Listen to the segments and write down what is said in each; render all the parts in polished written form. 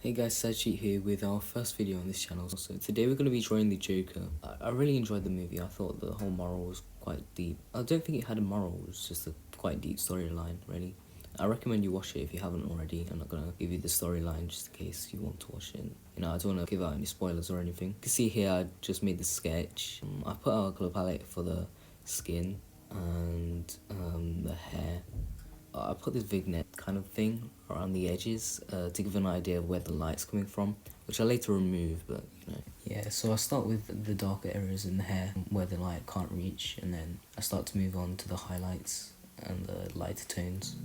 Hey guys, Sajid here with our first video on this channel. So today we're going to be drawing the Joker. I really enjoyed the movie. I thought the whole moral was quite deep. I don't think it had a moral, it was just a quite deep storyline, really. I recommend you watch it if you haven't already. I'm not going to give you the storyline just in case you want to watch it. You know, I don't want to give out any spoilers or anything. You can see here I just made the sketch. I put out a colour palette for the skin and the hair. I put this vignette kind of thing around the edges to give an idea of where the light's coming from, which I later remove, but you know. Yeah, so I start with the darker areas in the hair where the light can't reach, and then I start to move on to the highlights and the lighter tones.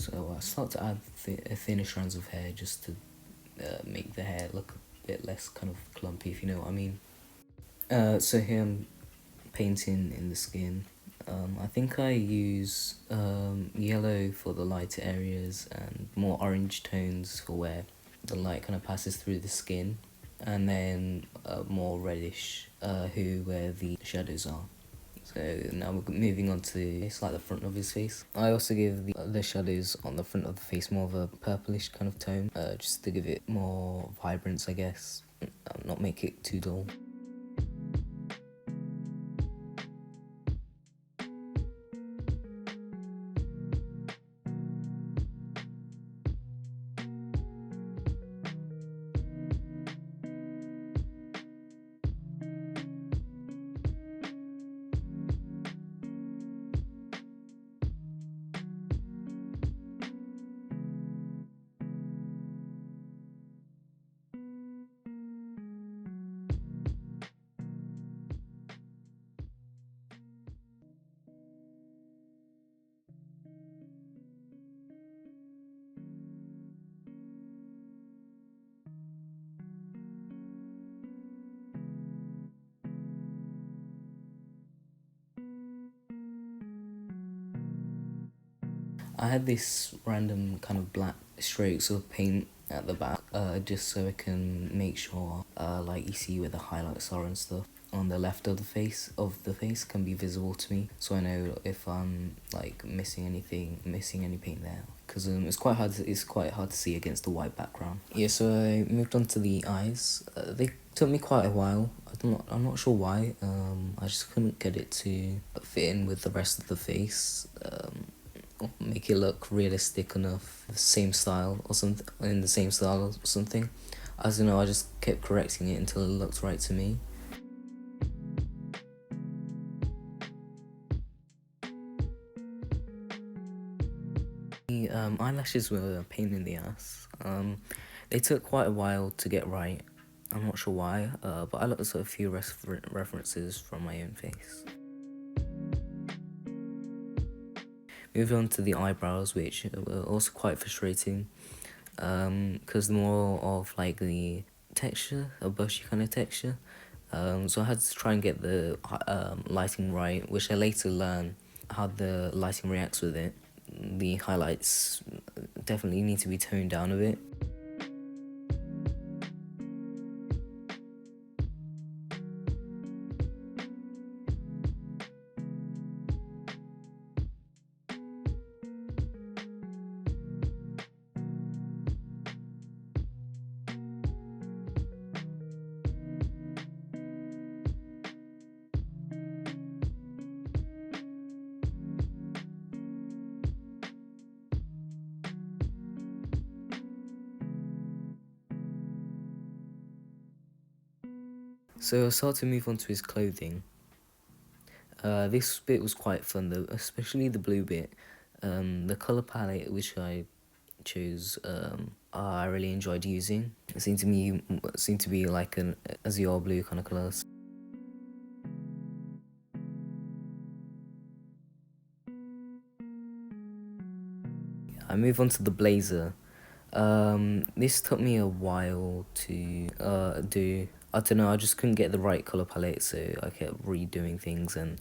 So I start to add thinner strands of hair just to make the hair look a bit less kind of clumpy, if you know what I mean. So here I'm painting in the skin. I think I use yellow for the lighter areas and more orange tones for where the light kind of passes through the skin, and then more reddish where the shadows are. So now we're moving on to it's like the front of his face. I also give the shadows on the front of the face more of a purplish kind of tone, just to give it more vibrance, I guess, not make it too dull. I had this random kind of black strokes of paint at the back, just so I can make sure, like you see where the highlights are and stuff on the left of the face can be visible to me, so I know if I'm like missing any paint there, because it's quite hard to see against the white background. Yeah, so I moved on to the eyes. They took me quite a while. I'm not sure why. I just couldn't get it to fit in with the rest of the face. Make it look realistic enough, the same style or something, in the same style or something. I don't know, I just kept correcting it until it looked right to me. The eyelashes were a pain in the ass. They took quite a while to get right. I'm not sure why, but I looked at a few references from my own face. Moving on to the eyebrows, which were also quite frustrating, because more of like the texture, a bushy kind of texture. So I had to try and get the lighting right, which I later learned how the lighting reacts with it. The highlights definitely need to be toned down a bit. So I started to move on to his clothing. This bit was quite fun though, especially the blue bit. The colour palette which I chose, I really enjoyed using. It seemed to be like an azure blue kind of colour. I move on to the blazer. This took me a while to do. I don't know, I just couldn't get the right colour palette, so I kept redoing things. And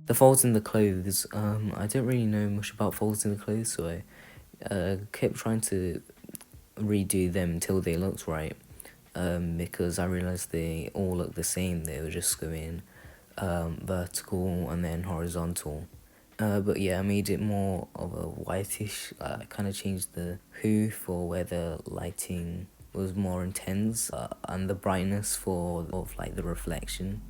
the folds in the clothes, I don't really know much about folds in the clothes, so I kept trying to redo them until they looked right, because I realised they all looked the same. They were just going vertical and then horizontal. But yeah, I made it more of a whitish. I kind of changed the hue for where the lighting was more intense, and the brightness for of like the reflection.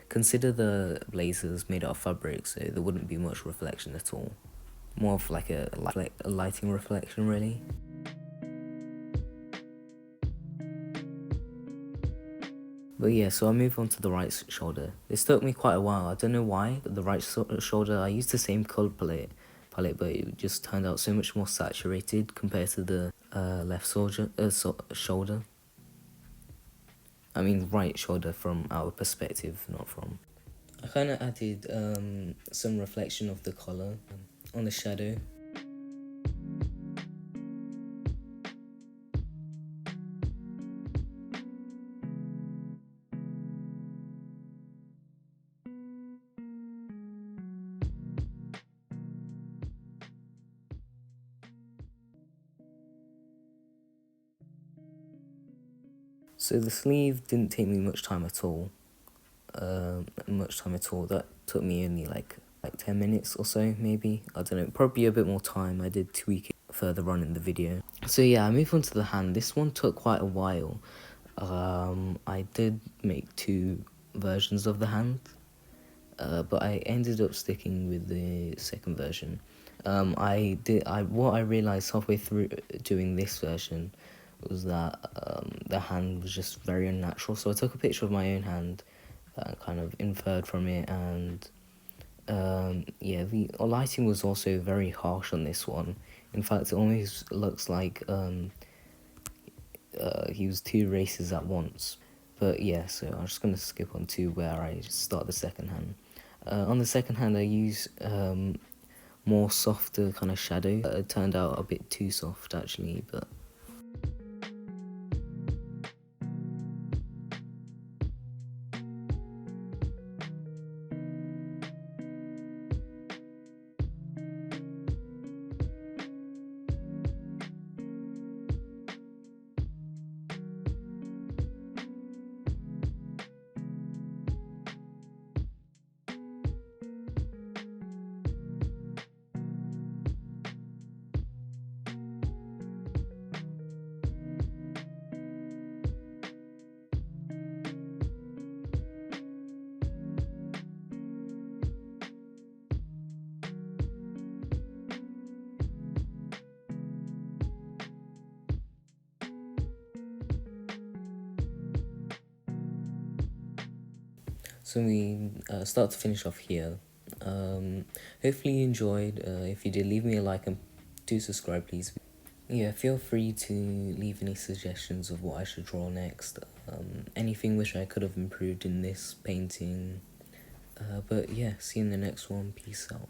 Consider the blazers made out of fabric, so there wouldn't be much reflection at all. More of like a lighting reflection, really. But yeah, so I moved on to the right shoulder. This took me quite a while. I don't know why. The right shoulder, I used the same color palette, but it just turned out so much more saturated compared to the left shoulder. I mean, right shoulder from our perspective, not from. I kind of added some reflection of the color on the shadow. So the sleeve didn't take me much time at all. That took me only like 10 minutes or so, maybe. I don't know, probably a bit more time. I did tweak it further on in the video. So yeah, I moved on to the hand. This one took quite a while. I did make 2 versions of the hand, but I ended up sticking with the second version. What I realized halfway through doing this version was that the hand was just very unnatural. So I took a picture of my own hand that I kind of inferred from it, and yeah, the lighting was also very harsh on this one. In fact, it almost looks like he was 2 races at once. But yeah, so I'm just going to skip on to where I start the second hand. On the second hand, I use more softer kind of shadow. It turned out a bit too soft actually, but so we start to finish off here. Hopefully you enjoyed. If you did, leave me a like and do subscribe, please. Yeah, feel free to leave any suggestions of what I should draw next. Anything which I could have improved in this painting. But yeah, see you in the next one. Peace out.